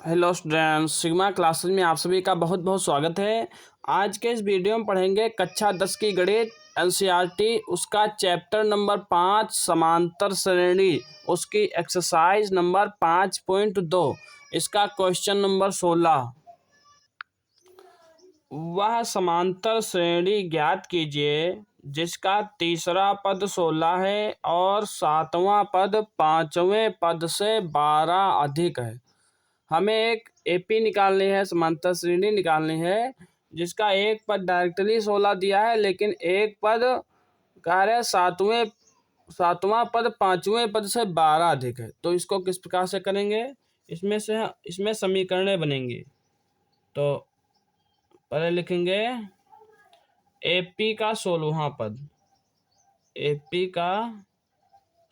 Hello students, sigma classes में आप सभी का बहुत बहुत स्वागत है। आज के इस वीडियो में पढ़ेंगे कक्षा 10 की गणित एनसीईआरटी उसका चैप्टर नंबर 5 समांतर श्रेणी, उसकी एक्सरसाइज नंबर 5.2, इसका क्वेश्चन नंबर 16। वह समांतर श्रेणी ज्ञात कीजिए जिसका तीसरा पद 16 है और सातवां पद पांचवें पद से 12 अधिक है। हमें एक एपी निकालनी है, समांतर श्रेणी निकालनी है जिसका एक पद डायरेक्टली 16 दिया है, लेकिन एक पद कह रहे सातवां पद पांचवें पद से 12 अधिक है। तो इसको किस प्रकार से करेंगे, इसमें समीकरणें बनेंगी। तो पहले लिखेंगे एपी का 16वां पद, एपी का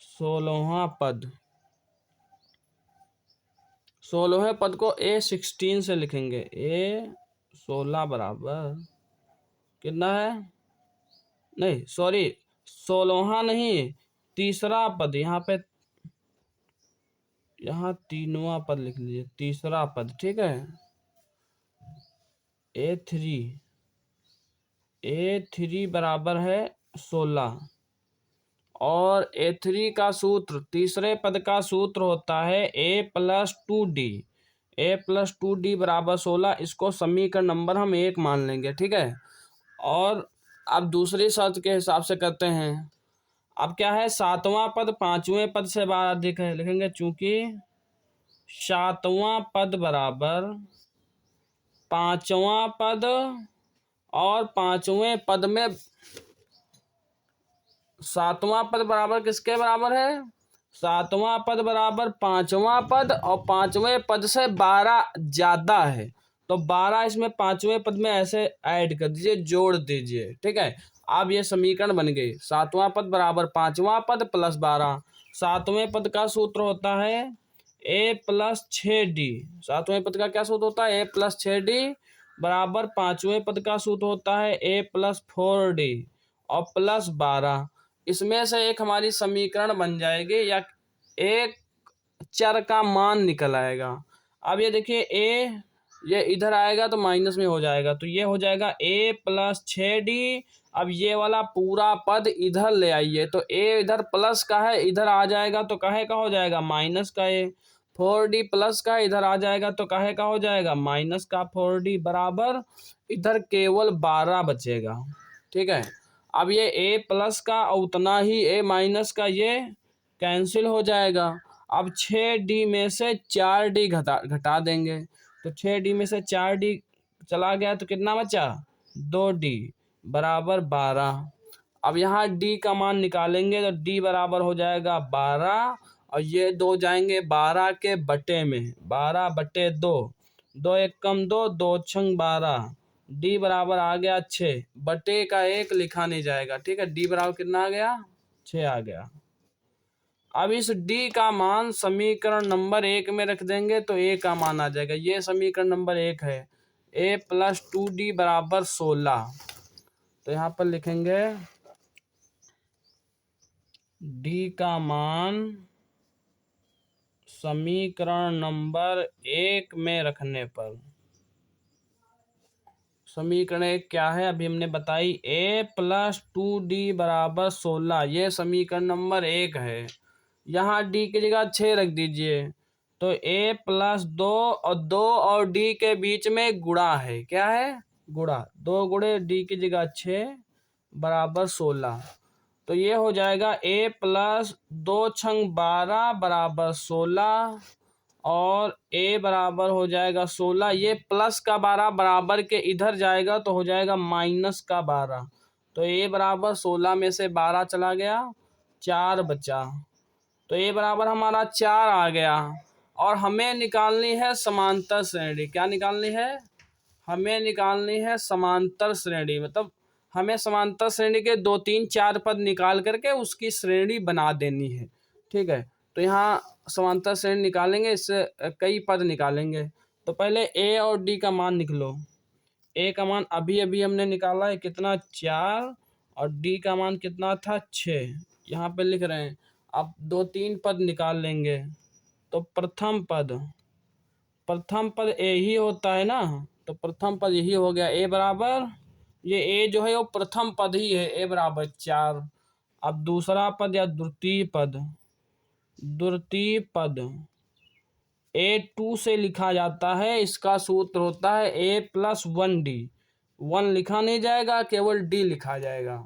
16वां पद, 16वें पद को A16 से लिखेंगे। A16 बराबर कितना है, नहीं सॉरी 16वां नहीं, तीसरा पद, यहाँ तीनवां पद लिख लीजिए, तीसरा पद, ठीक है। A3 बराबर है 16 और A3 का सूत्र, तीसरे पद का सूत्र होता है A+2D। A+2D बराबर 16, इसको समीकरण नंबर हम 1 मान लेंगे, ठीक है। और अब दूसरी शर्त के हिसाब से करते हैं। अब क्या है, सातवां पद पांचवें पद से 12 अधिक है, लिखेंगे चूंकि सातवां पद बराबर पांचवां पद और पांचवें पद में, सातवां पद बराबर किसके बराबर है, सातवां पद बराबर पांचवां पद और पांचवें पद से 12 ज्यादा है। तो 12 इसमें पांचवें पद में ऐसे ऐड कर दीजिए, जोड़ दीजिए, ठीक है। अब ये समीकरण बन गई, सातवां पद बराबर पांचवां पद प्लस 12। सातवें पद का सूत्र होता है A+6D। सातवें पद का क्या सूत्र होता है, A+6D बराबर पांचवें पद का सूत्र होता है A+4D और प्लस 12। इसमें से एक हमारी समीकरण बन जाएगी या एक चर का मान निकल आएगा। अब ये देखिए ये इधर आएगा तो माइनस में हो जाएगा, तो ये हो जाएगा A+6D। अब ये वाला पूरा पद इधर ले आइए, तो A इधर प्लस का है, इधर आ जाएगा तो काहे का हो जाएगा, माइनस का। A4D प्लस का इधर आ जाएगा तो काहे का हो जाएगा, माइनस का 4D बराबर इधर केवल 12 बचेगा, ठीक है। अब ये A+ का और उतना ही A- का ये कैंसिल हो जाएगा। अब 6D में से 4D घटा देंगे, तो 6D में से 4D चला गया तो कितना बचा, 2D बराबर 12। अब यहाँ D का मान निकालेंगे तो D बराबर हो जाएगा 12 और ये 2 जाएंगे 12 के बटे में, 12/2, 2 एक कम 2, 2 छंग 12, D बराबर आ गया 6, बटे का 1 लिखा नहीं जाएगा, ठीक है। D बराबर कितना आ गया, 6 आ गया। अब इस D का मान समीकरण नंबर 1 में रख देंगे तो A का मान आ जाएगा। ये समीकरण नंबर 1 है, A+2D बराबर 16। तो यहाँ पर लिखेंगे D का मान समीकरण नंबर 1 में रखने पर, समीकरण 1 क्या है अभी हमने बताई, A+2D बराबर 16, ये समीकरण नंबर 1 है। यहाँ D की जगह 6 रख दीजिए, तो A+2 और 2 और D के बीच में गुणा है, क्या है, गुणा, 2 गुणे D की जगह 6 बराबर 16। तो ये हो जाएगा A+2 छंग 12 बराबर 16 और A बराबर हो जाएगा 16। ये प्लस का 12 बराबर के इधर जाएगा तो हो जाएगा माइनस का 12। तो A बराबर 16 में से 12 चला गया, 4 बचा। तो A बराबर हमारा 4 आ गया। और हमें निकालनी है समांतर श्रेणी। क्या निकालनी है, हमें निकालनी है समांतर श्रेणी। मतलब हमें समांतर श्रेणी के 2 3 4 पद निकाल करके उसकी श्रेणी बना देनी है, ठीक है। तो यहाँ समांतर श्रेणी निकालेंगे, इससे कई पद निकालेंगे। तो पहले A और D का मान निकलो। A का मान अभी अभी हमने निकाला है, कितना, 4, और D का मान कितना था, 6, यहाँ पे लिख रहे हैं। अब 2 3 पद निकाल लेंगे। तो प्रथम प्रथम पद ए ही होता है ना, तो प्रथम पद यही हो गया। ए बराबर, ये ए जो है वो प्रथम पद ही है, ए बराबर 4। अब दूसरा पद या द्वितीय पद A2 से लिखा जाता है। इसका सूत्र होता है A+1D। 1 लिखा नहीं जाएगा, केवल D लिखा जाएगा।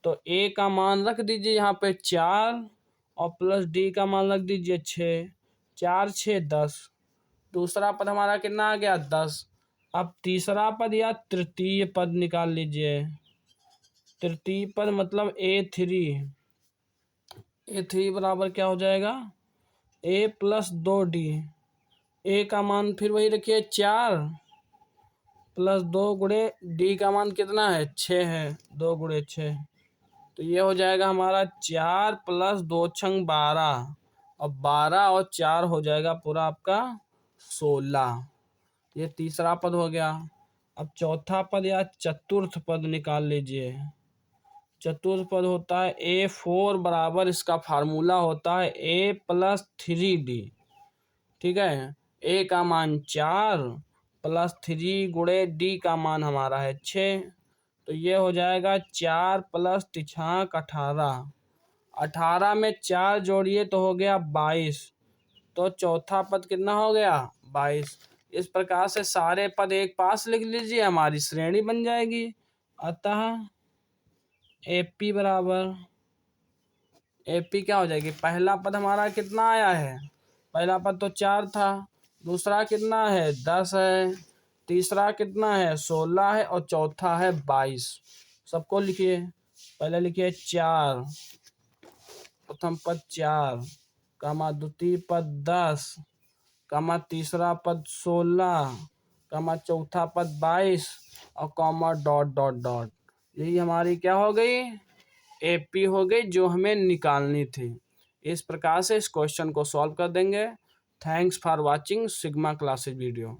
तो A का मान रख दीजिए यहाँ पे 4 और प्लस D का मान रख दीजिए 6। 4 6 10। दूसरा पद हमारा कितना आ गया 10। अब तीसरा पद या तृतीय पद निकाल लीजिए। तृतीय पद मतलब A3 बराबर क्या हो जाएगा, A+2D। ए का मान फिर वही रखिए 4 प्लस 2 गुणे डी का मान कितना है 6 है, 2 गुणे 6। तो ये हो जाएगा हमारा 4 प्लस 2 छंग 12, और 12 और 4 हो जाएगा पूरा आपका 16। ये तीसरा पद हो गया। अब चौथा पद या चतुर्थ पद निकाल लीजिए। चतुर्थ पद होता है A4 बराबर, इसका फार्मूला होता है A+3D। ठीक है, ए का मान 4 प्लस 3 गुणे डी का मान हमारा है 6। तो ये हो जाएगा 4 प्लस 3 18। 18 में 4 जोड़िए तो हो गया 22। तो चौथा पद कितना हो गया 22। इस प्रकार से सारे पद एक पास लिख लीजिए, हमारी श्रेणी बन जाएगी। अतः एपी बराबर, एपी क्या हो जाएगी, पहला पद हमारा कितना आया है, पहला पद तो 4 था, दूसरा कितना है 10 है, तीसरा कितना है 16 है, और चौथा है 22। सबको लिखिए। पहले लिखिए 4, प्रथम पद 4, कमा द्वितीय पद 10, कमा तीसरा पद 16, कमा चौथा पद 22, और कॉमा डॉट डॉट डॉट। यही हमारी क्या हो गई, एपी हो गई, जो हमें निकालनी थी। इस प्रकार से इस क्वेश्चन को सॉल्व कर देंगे। Thanks for watching sigma classes video.